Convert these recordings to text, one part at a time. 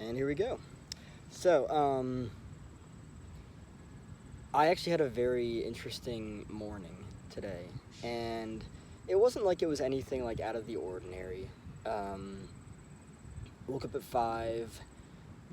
And here we go. So, I actually had a very interesting morning today, and it wasn't like it was anything like out of the ordinary. Um, Woke up at 5,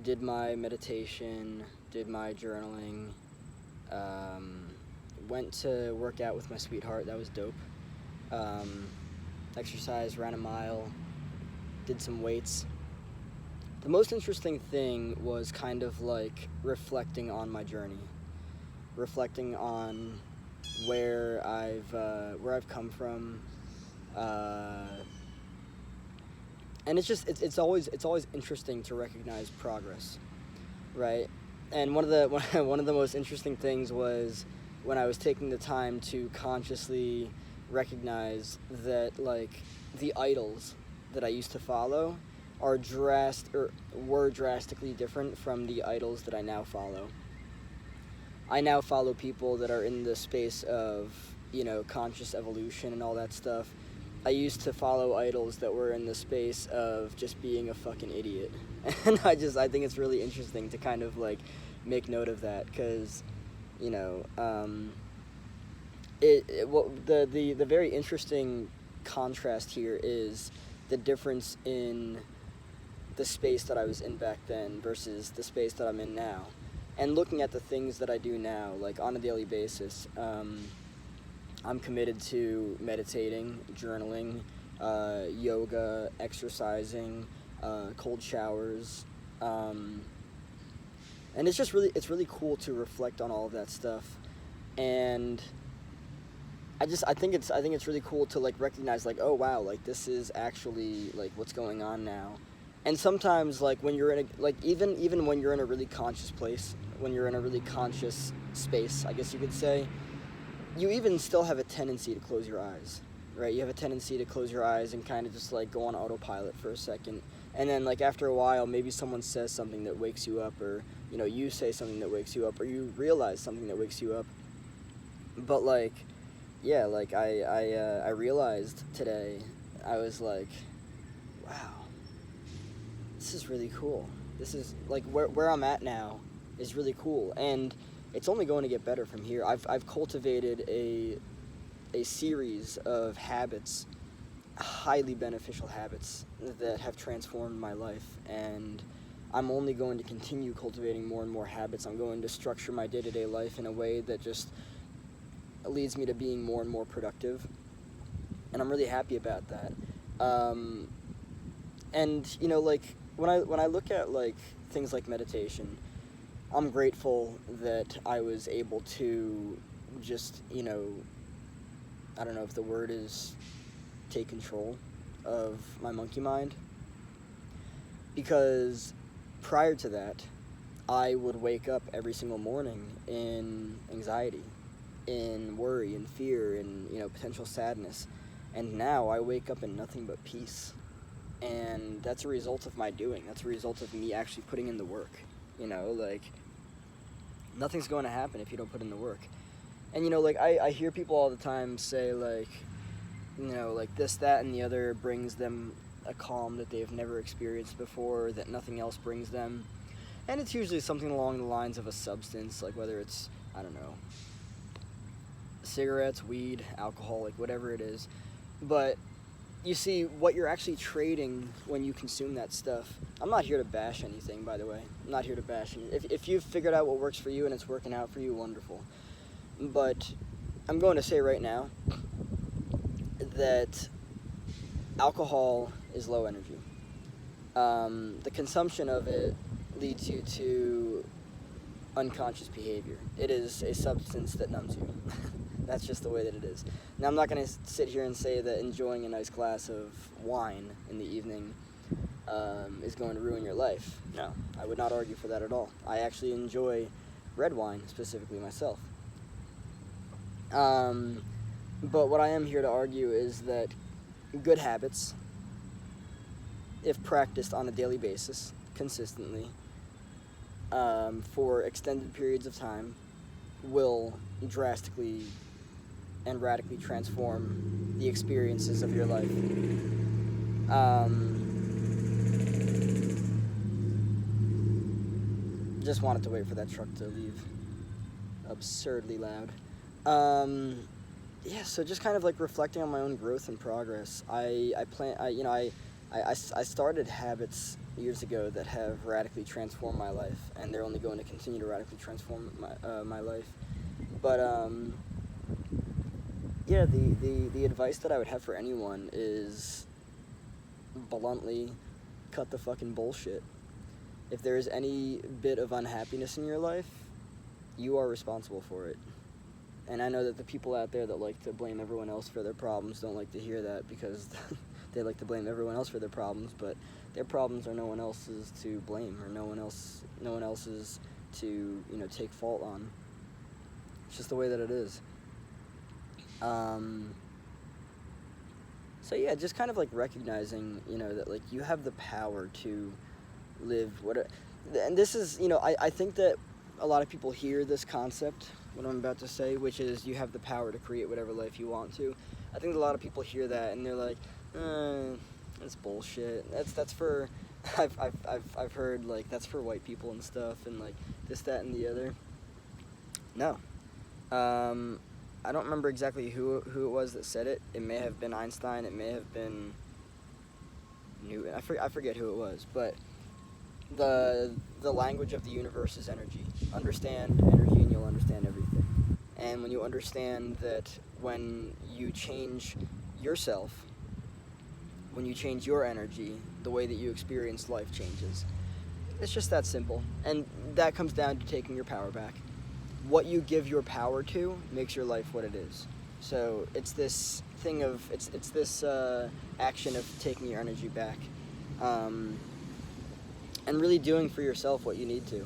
did my meditation, did my journaling, um, went to work out with my sweetheart. That was dope. Um, Exercised, ran a mile, did some weights. The most interesting thing was kind of like reflecting on my journey, reflecting on where I've come from, uh, and it's always interesting to recognize progress, right? And one of the most interesting things was when I was taking the time to consciously recognize that like the idols that I used to follow were drastically different from the idols that I now follow. I now follow people that are in the space of, conscious evolution and all that stuff. I used to follow idols that were in the space of just being a fucking idiot. And I think it's really interesting to kind of like make note of that because, you know, what the very interesting contrast here is the difference in the space that I was in back then versus the space that I'm in now. And looking at the things that I do now, like on a daily basis, I'm committed to meditating, journaling, yoga, exercising, cold showers, um, and it's really cool to reflect on all of that stuff. And I think it's really cool to like recognize like, oh wow, like this is actually like what's going on now. And sometimes like when you're in a like even when you're in a really conscious place, when you're in a really conscious space, I guess you could say, you even still have a tendency to close your eyes, right? You have a tendency to close your eyes and kind of just like go on autopilot for a second. And then like after a while, maybe someone says something that wakes you up, or you say something that wakes you up, or you realize something that wakes you up. But like, yeah, like I realized today, I was like, wow, this is really cool. This is like where I'm at now is really cool, and it's only going to get better from here. I've cultivated a series of habits, highly beneficial habits that have transformed my life, and I'm only going to continue cultivating more and more habits. I'm going to structure my day-to-day life in a way that just leads me to being more and more productive, and I'm really happy about that. Um, and like when I look at like things like meditation, I'm grateful that I was able to just I don't know if the word is take control of my monkey mind, because prior to that I would wake up every single morning in anxiety, in worry and fear and potential sadness, and now I wake up in nothing but peace. And that's a result of my doing. That's a result of me actually putting in the work. Like nothing's going to happen if you don't put in the work. And like I hear people all the time say like like this, that, and the other brings them a calm that they've never experienced before, that nothing else brings them. And it's usually something along the lines of a substance, like whether it's, I don't know, cigarettes, weed, alcohol, like whatever it is. But you see, what you're actually trading when you consume that stuff. I'm not here to bash anything, by the way. I'm not here to bash anything. If you've figured out what works for you and it's working out for you, wonderful. But I'm going to say right now that alcohol is low energy. The consumption of it leads you to unconscious behavior. It is a substance that numbs you. That's just the way that it is. Now, I'm not going to sit here and say that enjoying a nice glass of wine in the evening is going to ruin your life. No, I would not argue for that at all. I actually enjoy red wine, specifically myself. But what I am here to argue is that good habits, if practiced on a daily basis, consistently, for extended periods of time, will drastically and radically transform the experiences of your life. Um, just wanted to wait for that truck to leave. Absurdly loud. Yeah, so just kind of like reflecting on my own growth and progress. I started habits years ago that have radically transformed my life, and they're only going to continue to radically transform my life. But yeah, the advice that I would have for anyone is bluntly cut the fucking bullshit. If there is any bit of unhappiness in your life, you are responsible for it. And I know that the people out there that like to blame everyone else for their problems don't like to hear that, because they like to blame everyone else for their problems, but their problems are no one else's to blame, or no one else's to, you know, take fault on. It's just the way that it is. So yeah, just kind of like recognizing, you know, that like you have the power to live and this is, you know, I think that a lot of people hear this concept, what I'm about to say, which is you have the power to create whatever life you want to. I think a lot of people hear that and they're like, that's bullshit. That's for I've heard like that's for white people and stuff, and like this, that, and the other. No. I don't remember exactly who it was that said it. It may have been Einstein. It may have been Newton. I forget who it was. But the language of the universe is energy. Understand energy, and you'll understand everything. And when you understand that when you change yourself, when you change your energy, the way that you experience life changes. It's just that simple. And that comes down to taking your power back. What you give your power to makes your life what it is. So it's this thing of, it's this action of taking your energy back, and really doing for yourself what you need to.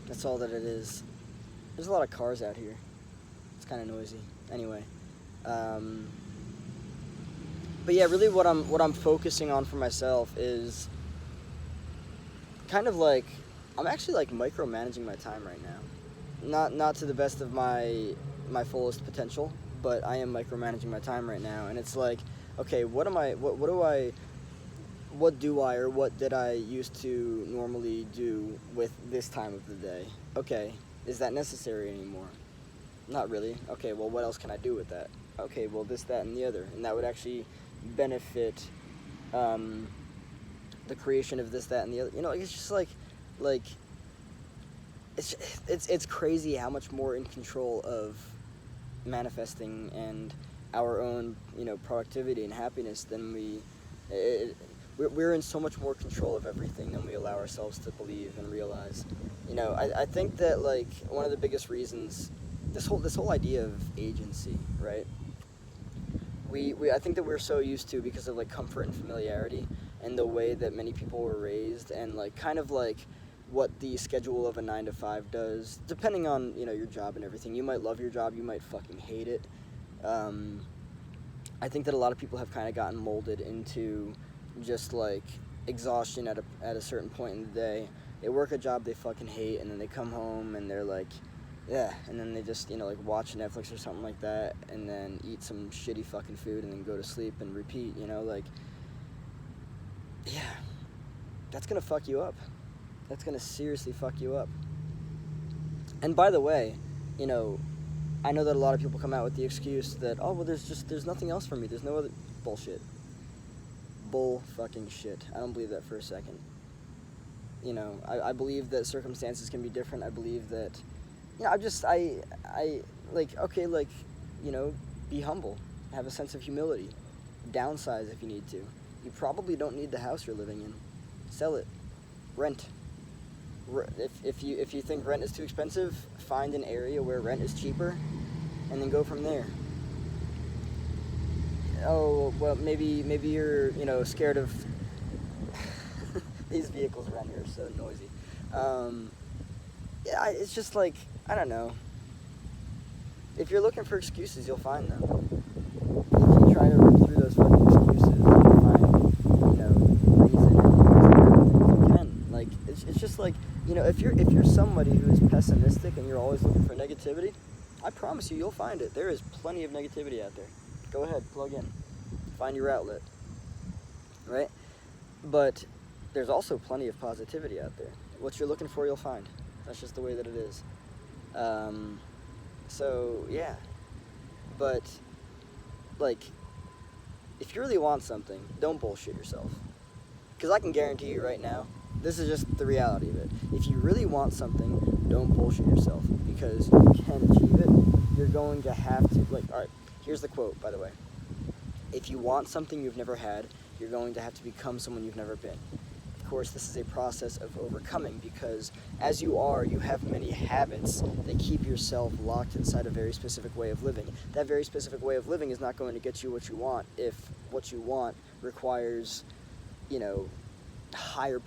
That's all that it is. There's a lot of cars out here. It's kind of noisy. Anyway, but yeah, really what I'm focusing on for myself is kind of like, I'm actually like micromanaging my time right now. Not to the best of my fullest potential, but I am micromanaging my time right now, and it's like, okay, what did I used to normally do with this time of the day? Okay, is that necessary anymore? Not really. Okay, well, what else can I do with that? Okay, well, this, that, and the other, and that would actually benefit the creation of this, that, and the other. You know, it's just like it's crazy how much more in control of manifesting and our own, you know, productivity and happiness than we're in so much more control of everything than we allow ourselves to believe and realize. You know, I think that like one of the biggest reasons, this whole idea of agency, right? I think that we're so used to, because of like comfort and familiarity and the way that many people were raised, and like kind of like what the schedule of a 9-to-5 does, depending on, you know, your job and everything. You might love your job, you might fucking hate it. I think that a lot of people have kind of gotten molded into just like exhaustion at a certain point in the day. They work a job they fucking hate, and then they come home and they're like, yeah, and then they just, you know, like watch Netflix or something like that, and then eat some shitty fucking food, and then go to sleep and repeat, you know, like, yeah, that's gonna fuck you up. That's gonna seriously fuck you up. And by the way, you know, I know that a lot of people come out with the excuse that, oh, well, there's nothing else for me. There's no other bullshit. Bull fucking shit. I don't believe that for a second. You know, I believe that circumstances can be different. I believe that, you know, I like, okay, like, you know, be humble. Have a sense of humility. Downsize if you need to. You probably don't need the house you're living in. Sell it. Rent. If you think rent is too expensive, find an area where rent is cheaper, and then go from there. Oh, well, maybe you're, you know, scared of these vehicles around here are so noisy. Yeah, it's just like, I don't know. If you're looking for excuses, you'll find them. If you try to rip through those fucking excuses, you'll find, you know, reason and you can. Like, it's just like, you know, if you're somebody who is pessimistic and you're always looking for negativity, I promise you'll find it. There is plenty of negativity out there. Go ahead, plug in. Find your outlet. Right? But there's also plenty of positivity out there. what you're looking for, you'll find. That's just the way that it is. So yeah, but like, if you really want something, don't bullshit yourself. Because I can guarantee you right now, this is just the reality of it. If you really want something, don't bullshit yourself. Because you can achieve it. You're going to have to, like, alright, here's the quote, by the way. If you want something you've never had, you're going to have to become someone you've never been. Of course, this is a process of overcoming, because as you are, you have many habits that keep yourself locked inside a very specific way of living. That very specific way of living is not going to get you what you want if what you want requires, higher